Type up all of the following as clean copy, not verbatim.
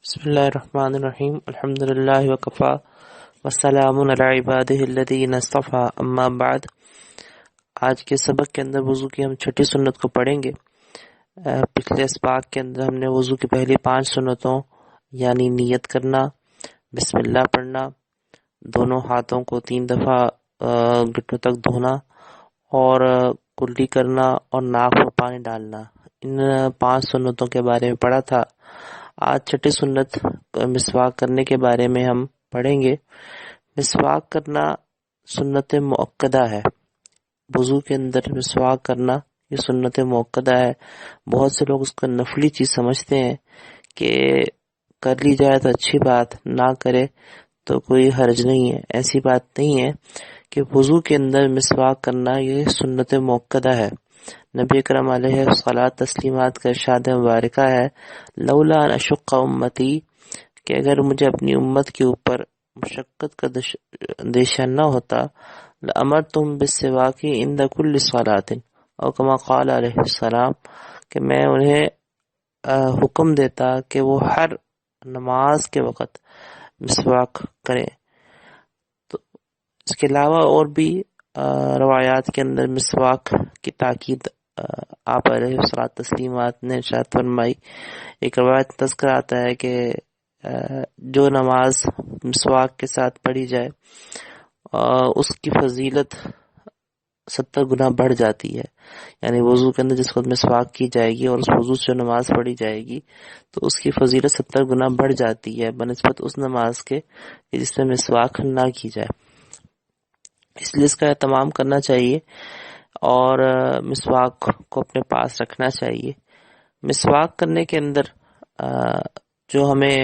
بسم اللہ الرحمن الرحیم الحمد للہ وکفا والسلام علی عبادہ الذین اصطفیٰ اما بعد۔ آج کے سبق کے اندر وضو کی ہم چھٹی سنت کو پڑھیں گے۔ پچھلے اسباق کے اندر ہم نے وضو کی پہلی 5 سنتوں یعنی نیت کرنا، بسم اللہ پڑھنا، دونوں ہاتھوں کو 3 دفعہ گھٹنوں تک دھونا اور کلی کرنا اور ناک میں پانی ڈالنا، ان 5 سنتوں کے بارے میں پڑھا تھا۔ آج چھٹی سنت مسواک کرنے کے بارے میں ہم پڑھیں گے۔ مسواک کرنا سنت مؤکدہ ہے۔ وضو کے اندر مسواک کرنا یہ سنت مؤکدہ ہے۔ بہت سے لوگ اس کو نفلی چیز سمجھتے ہیں کہ کر لی جائے تو اچھی بات، نہ کرے تو کوئی حرج نہیں ہے۔ ایسی بات نہیں ہے کہ وضو کے اندر مسواک کرنا یہ سنت مؤکدہ ہے۔ نبی اکرم علیہ الصلاۃ تسلیمات کا ارشاد مبارکہ ہے، لولا ان اشق امتی، کہ اگر مجھے اپنی امت کے اوپر مشقت کا اندیشہ نہ ہوتا، لامرتم بالسواک عند کل صلاۃ، اور کما قال علیہ السلام، کہ میں انہیں حکم دیتا کہ وہ ہر نماز کے وقت مسواک کریں۔ تو اس کے علاوہ اور بھی روایات کے اندر مسواک کی تاکید آپ علیہ الصلوۃ تسلیمات نے ارشاد فرمائی۔ ایک روایت تذکر آتا ہے کہ جو نماز مسواک کے ساتھ پڑھی جائے اس کی فضیلت 70 گنا بڑھ جاتی ہے۔ یعنی وضو کے اندر جس وقت مسواک کی جائے گی اور اس وضو سے نماز پڑھی جائے گی تو اس کی فضیلت 70 گنا بڑھ جاتی ہے بنسبت اس نماز کے جس میں مسواک نہ کی جائے۔ اس لیے اس کا اہتمام کرنا چاہیے اور مسواک کو اپنے پاس رکھنا چاہیے۔ مسواک کرنے کے اندر جو ہمیں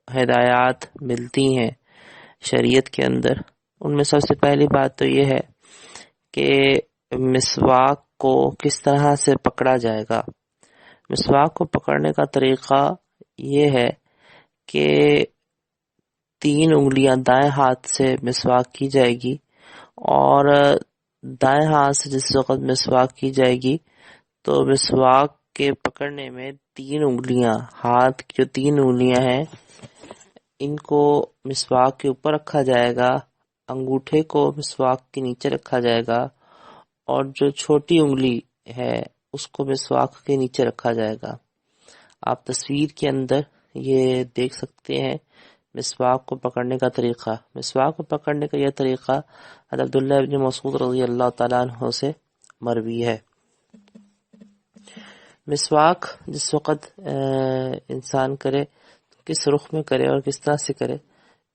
ہدایات ملتی ہیں شریعت کے اندر، ان میں سب سے پہلی بات تو یہ ہے کہ مسواک کو کس طرح سے پکڑا جائے گا۔ مسواک کو پکڑنے کا طریقہ یہ ہے کہ 3 انگلیاں دائیں ہاتھ سے مسواک کی جائے گی اور دائیں ہاتھ سے جس وقت مسواک کی جائے گی تو مسواک کے پکڑنے میں 3 انگلیاں، ہاتھ کی جو 3 انگلیاں ہیں ان کو مسواک کے اوپر رکھا جائے گا، انگوٹھے کو مسواک کے نیچے رکھا جائے گا اور جو چھوٹی انگلی ہے اس کو مسواک کے نیچے رکھا جائے گا۔ آپ تصویر کے اندر یہ دیکھ سکتے ہیں مسواک کو پکڑنے کا طریقہ۔ مسواک کو پکڑنے کا یہ طریقہ حضرت عبداللہ ابن مسعود رضی اللہ تعالیٰ عنہ سے مروی ہے۔ مسواک جس وقت انسان کرے تو کس رخ میں کرے اور کس طرح سے کرے؟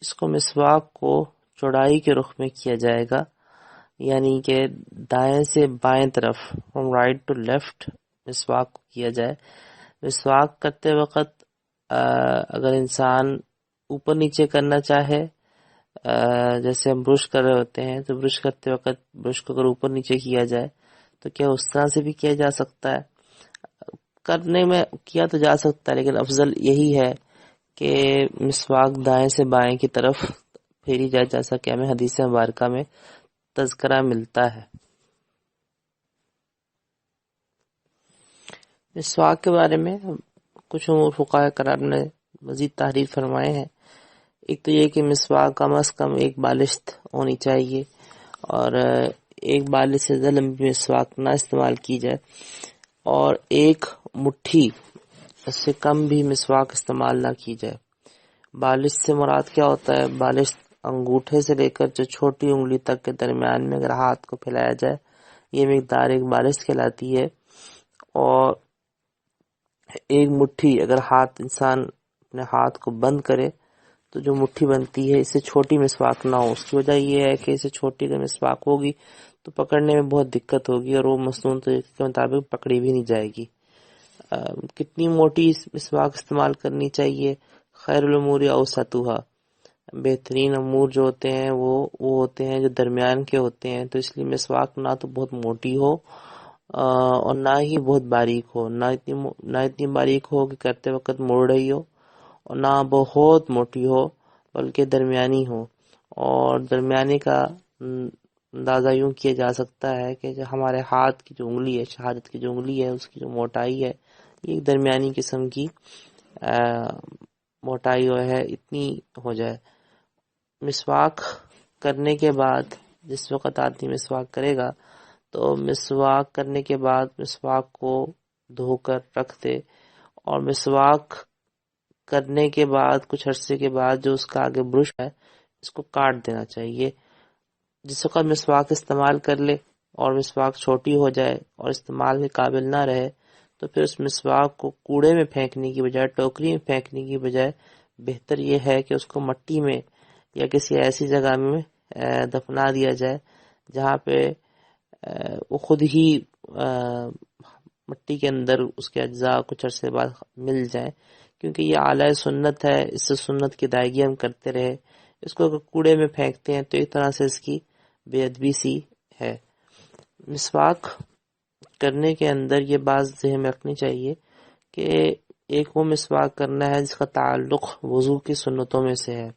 اس کو مسواک کو چوڑائی کے رخ میں کیا جائے گا، یعنی کہ دائیں سے بائیں طرف، from right to left مسواک کو کیا جائے۔ مسواک کرتے وقت اگر انسان اوپر نیچے کرنا چاہے، جیسے ہم برش کر رہے ہوتے ہیں تو برش کرتے وقت برش کو اگر اوپر نیچے کیا جائے تو کیا اس طرح سے بھی کیا جا سکتا ہے؟ کرنے میں کیا تو جا سکتا ہے، لیکن افضل یہی ہے کہ مسواک دائیں سے بائیں کی طرف پھیری جائے، جیسا کہ ہمیں حدیث مبارکہ میں تذکرہ ملتا ہے۔ مسواک کے بارے میں کچھ امور فقہاء کرام نے مزید تحریر فرمائے ہیں۔ ایک تو یہ کہ مسواک کم از کم 1 بالشت ہونی چاہیے اور 1 بالشت سے زیادہ لمبی مسواک نہ استعمال کی جائے، اور 1 مٹھی اس سے کم بھی مسواک استعمال نہ کی جائے۔ بالشت سے مراد کیا ہوتا ہے؟ بالشت انگوٹھے سے لے کر جو چھوٹی انگلی تک کے درمیان میں اگر ہاتھ کو پھیلایا جائے یہ مقدار 1 بالشت کہلاتی ہے، اور 1 مٹھی اگر انسان اپنے ہاتھ کو بند کرے تو جو مٹھی بنتی ہے اس سے چھوٹی مسواک نہ ہو۔ اس کی وجہ یہ ہے کہ اس سے چھوٹی اگر مسواک ہوگی تو پکڑنے میں بہت دقت ہوگی اور وہ مسنون طریقے کے مطابق پکڑی بھی نہیں جائے گی۔ کتنی موٹی مسواک استعمال کرنی چاہیے؟ خیر الامور اوسطها، بہترین امور جو ہوتے ہیں وہ ہوتے ہیں جو درمیان کے ہوتے ہیں، تو اس لیے مسواک نہ تو بہت موٹی ہو اور نہ ہی بہت باریک ہو، نہ اتنی باریک ہو کہ کرتے وقت مڑ رہی ہو اور نہ بہت موٹی ہو بلکہ درمیانی ہو۔ اور درمیانی کا اندازہ یوں کیا جا سکتا ہے کہ جو ہمارے ہاتھ کی جو انگلی ہے، شہادت کی جو انگلی ہے، اس کی جو موٹائی ہے یہ ایک درمیانی قسم کی موٹائی ہے اتنی ہو جائے۔ مسواک کرنے کے بعد جس وقت آدمی مسواک کرے گا تو مسواک کرنے کے بعد مسواک کو دھو کر رکھ دے، اور مسواک کرنے کے بعد کچھ عرصے کے بعد جو اس کا آگے برش ہے اس کو کاٹ دینا چاہیے۔ جس وقت مسواک استعمال کر لے اور مسواک چھوٹی ہو جائے اور استعمال کے قابل نہ رہے تو پھر اس مسواک کو کوڑے میں پھینکنے کی بجائے، ٹوکری میں پھینکنے کی بجائے بہتر یہ ہے کہ اس کو مٹی میں یا کسی ایسی جگہ میں دفنا دیا جائے جہاں پہ وہ خود ہی مٹی کے اندر اس کے اجزاء کچھ عرصے بعد مل جائیں، کیونکہ یہ اعلی سنت ہے، اس سے سنت کی ادائیگی ہم کرتے رہے۔ اس کو اگر کوڑے میں پھینکتے ہیں تو ایک طرح سے اس کی بے ادبی سی ہے۔ مسواک کرنے کے اندر یہ بات ذہن میں رکھنی چاہیے کہ ایک وہ مسواک کرنا ہے جس کا تعلق وضو کی سنتوں میں سے ہے۔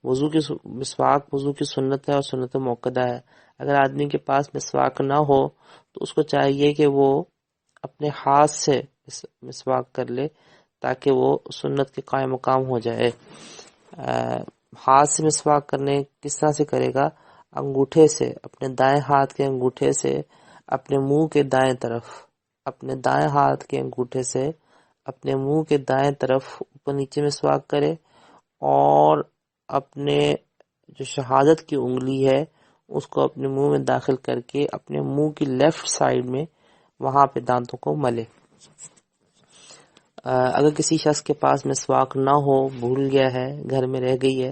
مسواک وضو کی سنت ہے اور سنت موقدہ ہے۔ اگر آدمی کے پاس مسواک نہ ہو تو اس کو چاہیے کہ وہ اپنے ہاتھ سے مسواک کر لے تاکہ وہ سنت کے قائم مقام ہو جائے۔ ہاتھ سے مسواک کرنے کس طرح سے کرے گا؟ انگوٹھے سے، اپنے دائیں ہاتھ کے انگوٹھے سے اپنے منہ کے دائیں طرف، اپنے دائیں ہاتھ کے انگوٹھے سے اپنے منہ کے دائیں طرف اوپر نیچے مسواک کرے، اور اپنے جو شہادت کی انگلی ہے اس کو اپنے منہ میں داخل کر کے اپنے منہ کی لیفٹ سائیڈ میں وہاں پہ دانتوں کو ملے۔ اگر کسی شخص کے پاس مسواک نہ ہو، بھول گیا ہے، گھر میں رہ گئی ہے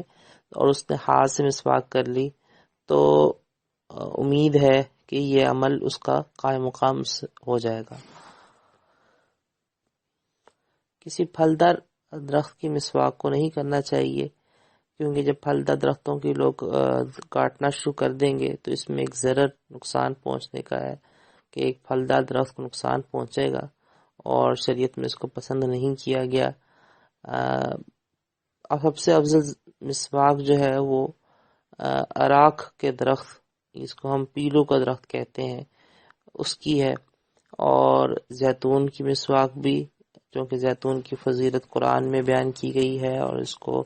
اور اس نے ہاتھ سے مسواک کر لی تو امید ہے کہ یہ عمل اس کا قائم مقام ہو جائے گا۔ کسی پھلدار درخت کی مسواک کو نہیں کرنا چاہیے، کیونکہ جب پھلدار درختوں کی لوگ کاٹنا شروع کر دیں گے تو اس میں ایک ضرر نقصان پہنچنے کا ہے کہ ایک پھلدار درخت کو نقصان پہنچے گا، اور شریعت میں اس کو پسند نہیں کیا گیا۔ سب سے افضل مسواک جو ہے وہ اراک کے درخت، اس کو ہم پیلو کا درخت کہتے ہیں، اس کی ہے، اور زیتون کی مسواک بھی، کیونکہ زیتون کی فضیلت قرآن میں بیان کی گئی ہے اور اس کو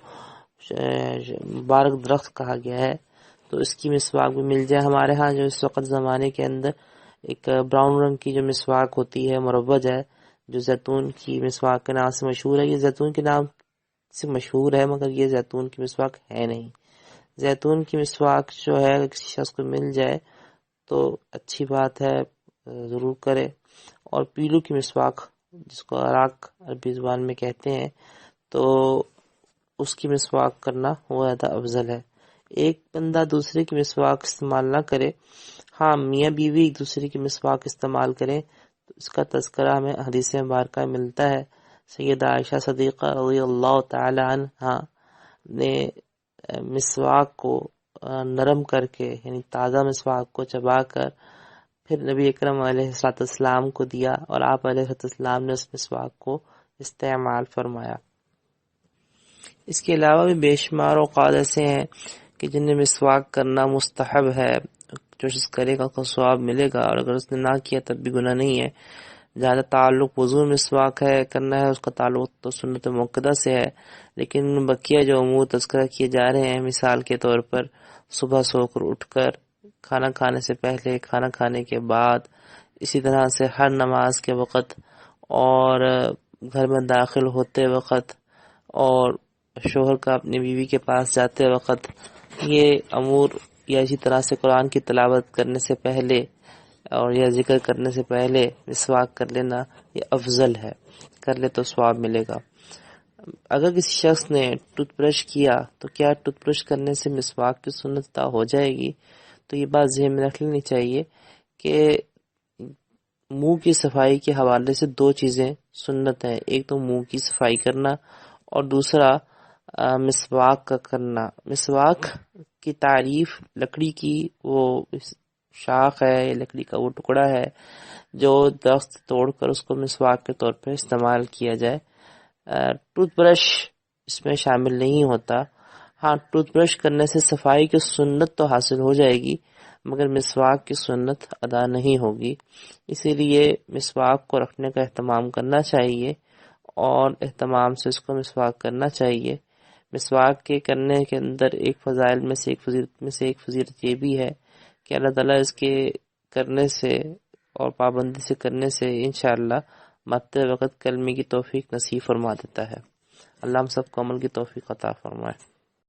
مبارک درخت کہا گیا ہے، تو اس کی مسواک بھی مل جائے۔ ہمارے ہاں جو اس وقت زمانے کے اندر ایک براؤن رنگ کی جو مسواک ہوتی ہے مروج ہے، جو زیتون کی مسواک کے نام سے مشہور ہے، یہ زیتون کے نام سے مشہور ہے مگر یہ زیتون کی مسواک ہے نہیں۔ زیتون کی مسواک جو ہے اگر کسی شخص کو مل جائے تو اچھی بات ہے، ضرور کرے۔ اور پیلو کی مسواک جس کو اراک عربی زبان میں کہتے ہیں، تو اس کی مسواک کرنا وہ زیادہ افضل ہے۔ ایک بندہ دوسرے کی مسواک استعمال نہ کرے، ہاں میاں بیوی ایک دوسرے کی مسواک استعمال کریں تو اس کا تذکرہ ہمیں حدیث مبارکہ ملتا ہے۔ سیدہ عائشہ صدیقہ رضی اللہ تعالی عنہا نے مسواک کو نرم کر کے، یعنی تازہ مسواک کو چبا کر پھر نبی اکرم علیہ السلام کو دیا، اور آپ علیہ السلام نے اس مسواک کو استعمال فرمایا۔ اس کے علاوہ بھی بے شمار اوقات ایسے ہیں کہ جن میں مسواک کرنا مستحب ہے، جو شخص کرے گا اس کو ثواب ملے گا، اور اگر اس نے نہ کیا تب بھی گناہ نہیں ہے۔ جہاں تعلق وضو مسواک ہے کرنا ہے اس کا تعلق تو سنت موقدہ سے ہے، لیکن بقیہ جو امور تذکرہ کیے جا رہے ہیں، مثال کے طور پر صبح سو کر اٹھ کر، کھانا کھانے سے پہلے، کھانا کھانے کے بعد، اسی طرح سے ہر نماز کے وقت، اور گھر میں داخل ہوتے وقت، اور شوہر کا اپنی بیوی کے پاس جاتے وقت، یہ امور، یا اسی طرح سے قرآن کی تلاوت کرنے سے پہلے اور یا ذکر کرنے سے پہلے مسواک کر لینا یہ افضل ہے، کر لے تو ثواب ملے گا۔ اگر کسی شخص نے ٹوتھ برش کیا تو کیا ٹوتھ برش کرنے سے مسواک کی سنت ادا ہو جائے گی؟ تو یہ بات ذہن میں رکھ لینی چاہیے کہ منہ کی صفائی کے حوالے سے دو چیزیں سنت ہیں، ایک تو منہ کی صفائی کرنا اور دوسرا مسواک کا کرنا۔ مسواک کی تعریف لکڑی کی وہ شاخ ہے، لکڑی کا وہ ٹکڑا ہے جو درخت توڑ کر اس کو مسواک کے طور پر استعمال کیا جائے۔ ٹوتھ برش اس میں شامل نہیں ہوتا۔ ہاں، ٹوتھ برش کرنے سے صفائی کی سنت تو حاصل ہو جائے گی مگر مسواک کی سنت ادا نہیں ہوگی، اسی لیے مسواک کو رکھنے کا اہتمام کرنا چاہیے، اور اہتمام سے اس کو مسواک کرنا چاہیے۔ مسواک کے کرنے کے اندر ایک فضائل میں سے ایک فضیلت یہ بھی ہے کہ اللہ تعالیٰ اس کے کرنے سے اور پابندی سے کرنے سے انشاءاللہ مرتے وقت کلمے کی توفیق نصیب فرما دیتا ہے۔ اللہ ہم سب کو عمل کی توفیق عطا فرمائے۔